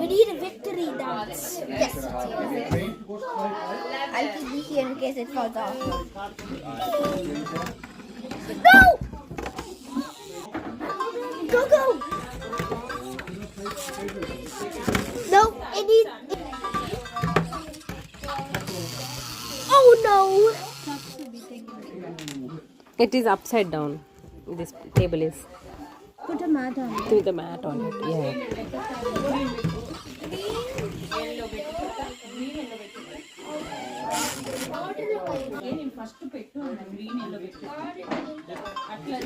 We need a victory dance. Yes, it's here. I'll keep this here in case it falls off. No! Go, go! No, it needs... Oh no! It is upside down. This table is. Put a mat on it. Put the mat on it. Yeah. First పెట్టు green yellow పెట్టు అట్లా